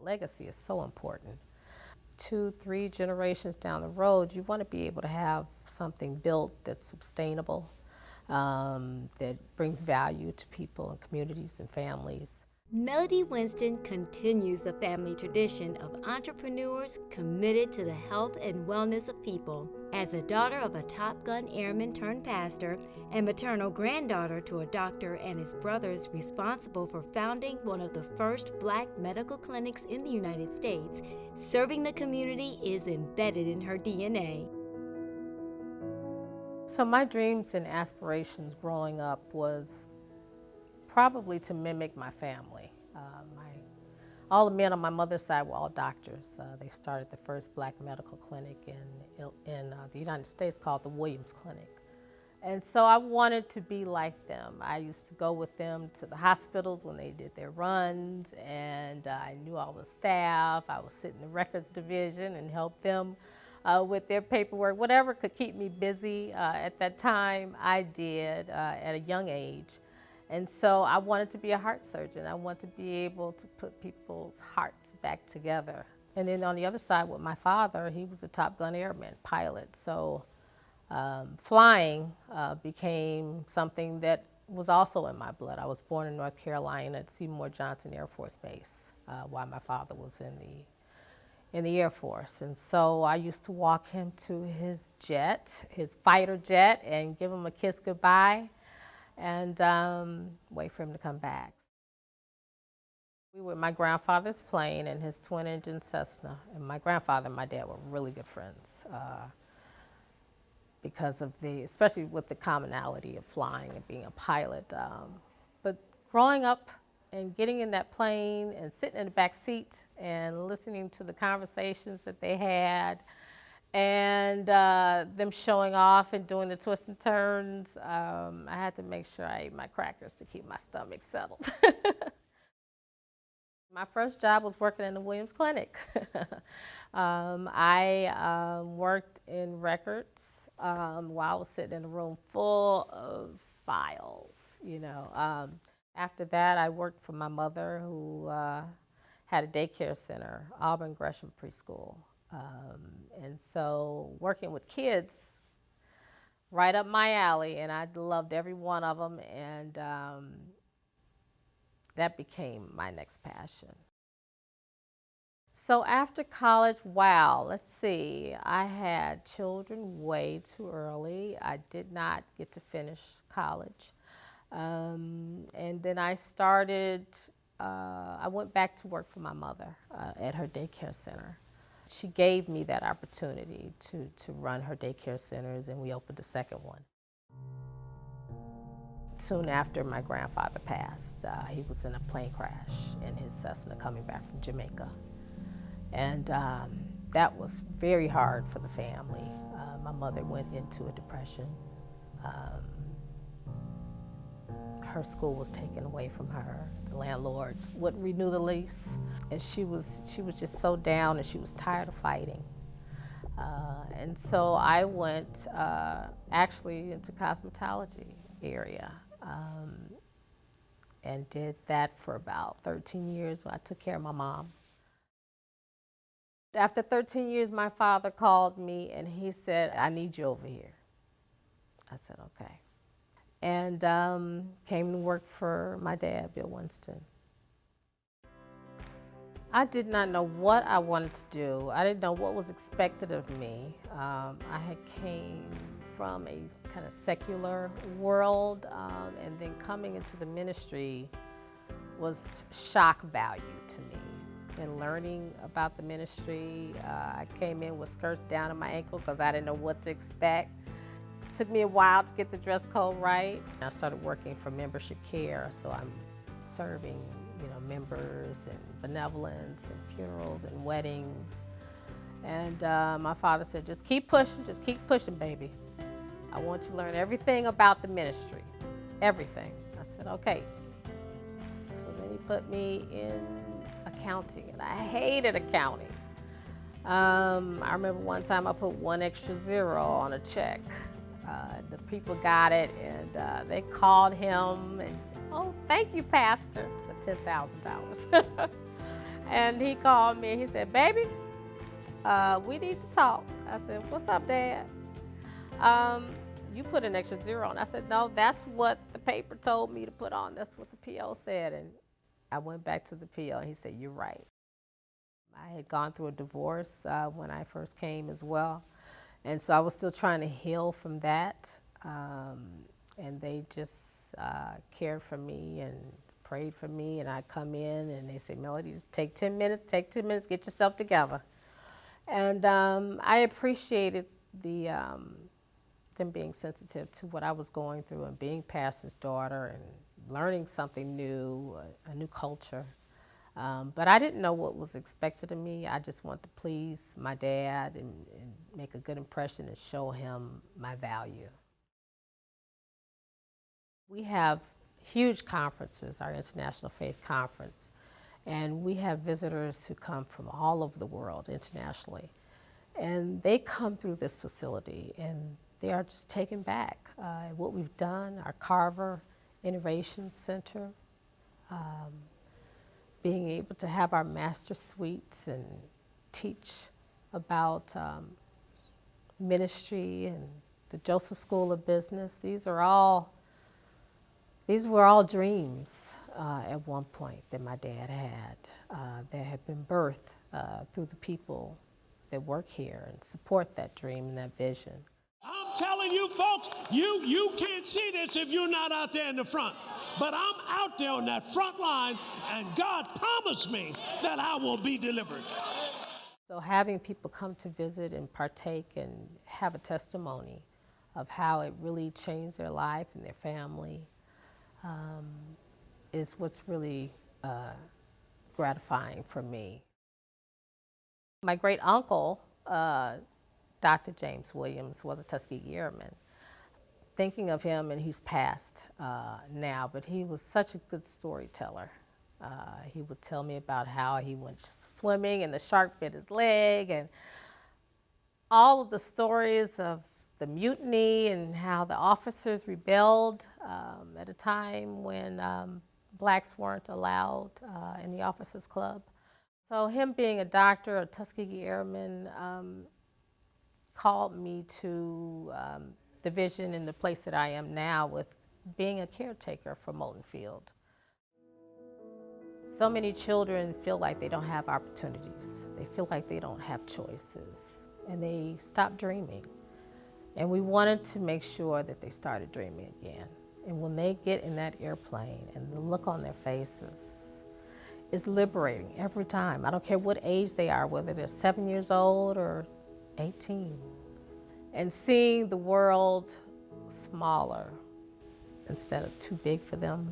legacy is so important. 2, 3 generations down the road, you want to be able to have something built that's sustainable, that brings value to people and communities and families. Melody Winston continues the family tradition of entrepreneurs committed to the health and wellness of people. As the daughter of a Top Gun airman turned pastor and maternal granddaughter to a doctor and his brothers responsible for founding one of the first Black medical clinics in the United States, serving the community is embedded in her DNA. So my dreams and aspirations growing up was probably to mimic my family. All the men on my mother's side were all doctors. They started the first Black medical clinic in the United States called the Williams Clinic. And so I wanted to be like them. I used to go with them to the hospitals when they did their runs, and I knew all the staff. I would sit in the records division and help them with their paperwork. Whatever could keep me busy at that time, I did at a young age. And so I wanted to be a heart surgeon. I wanted to be able to put people's hearts back together. And then on the other side with my father, he was a Top Gun airman pilot. So flying became something that was also in my blood. I was born in North Carolina at Seymour Johnson Air Force Base while my father was in the Air Force. And so I used to walk him to his jet, his fighter jet, and give him a kiss goodbye and wait for him to come back. We were my grandfather's plane and his twin-engine Cessna. And my grandfather and my dad were really good friends because of especially with the commonality of flying and being a pilot. But growing up and getting in that plane and sitting in the back seat and listening to the conversations that they had, and them showing off and doing the twists and turns, I had to make sure I ate my crackers to keep my stomach settled. My first job was working in the Williams Clinic. I worked in records while I was sitting in a room full of files, you know. After that, I worked for my mother, who had a daycare center, Auburn Gresham Preschool. And so working with kids, right up my alley, and I loved every one of them, and that became my next passion. So after college, wow, let's see, I had children way too early. I did not get to finish college. And then I went back to work for my mother at her daycare center. She gave me that opportunity to run her daycare centers, and we opened the second one. Soon after my grandfather passed, he was in a plane crash in his Cessna coming back from Jamaica. And that was very hard for the family. My mother went into a depression. Her school was taken away from her. The landlord wouldn't renew the lease. And she was just so down, and she was tired of fighting. And so I went actually into cosmetology area and did that for about 13 years. I took care of my mom. After 13 years, my father called me and he said, "I need you over here." I said, "Okay." And came to work for my dad, Bill Winston. I did not know what I wanted to do. I didn't know what was expected of me. I had came from a kind of secular world, and then coming into the ministry was shock value to me. And learning about the ministry, I came in with skirts down to my ankle because I didn't know what to expect. It took me a while to get the dress code right. I started working for membership care, so I'm serving, members and benevolence and funerals and weddings. And my father said, just keep pushing, baby. I want you to learn everything about the ministry, everything. I said, okay. So then he put me in accounting, and I hated accounting. I remember one time I put 1 extra zero on a check. The people got it, and they called him, and, "Oh, thank you, Pastor," for $10,000. And he called me and he said, baby, we need to talk. I said, what's up, Dad? Um, you put an extra zero on. I said, no, that's what the paper told me to put on. That's what the PO said. And I went back to the PO and he said, you're right. I had gone through a divorce when I first came as well. And so I was still trying to heal from that. And they just cared for me and prayed for me. And I'd come in and they say, Melody, just take 10 minutes, get yourself together. And I appreciated them being sensitive to what I was going through and being pastor's daughter and learning something new, a new culture. But I didn't know what was expected of me. I just wanted to please my dad and make a good impression and show him my value. We have huge conferences, our International Faith Conference, and we have visitors who come from all over the world internationally. And they come through this facility and they are just taken back. What we've done, our Carver Innovation Center, being able to have our master suites and teach about ministry and the Joseph School of Business. These were all dreams at one point that my dad had that had been birthed through the people that work here and support that dream and that vision. I'm telling you folks, you can't see this if you're not out there in the front. But I'm out there on that front line, and God promised me that I will be delivered. So having people come to visit and partake and have a testimony of how it really changed their life and their family is what's really gratifying for me. My great uncle, Dr. James Williams, was a Tuskegee Airman. Thinking of him, and he's passed now, but he was such a good storyteller. He would tell me about how he went swimming and the shark bit his leg, and all of the stories of the mutiny and how the officers rebelled at a time when blacks weren't allowed in the officers club. So him being a doctor, a Tuskegee Airman, called me to the vision and the place that I am now with being a caretaker for Moulton Field. So many children feel like they don't have opportunities. They feel like they don't have choices, and they stop dreaming. And we wanted to make sure that they started dreaming again. And when they get in that airplane and the look on their faces is liberating every time. I don't care what age they are, whether they're 7 years old or 18. And seeing the world smaller instead of too big for them.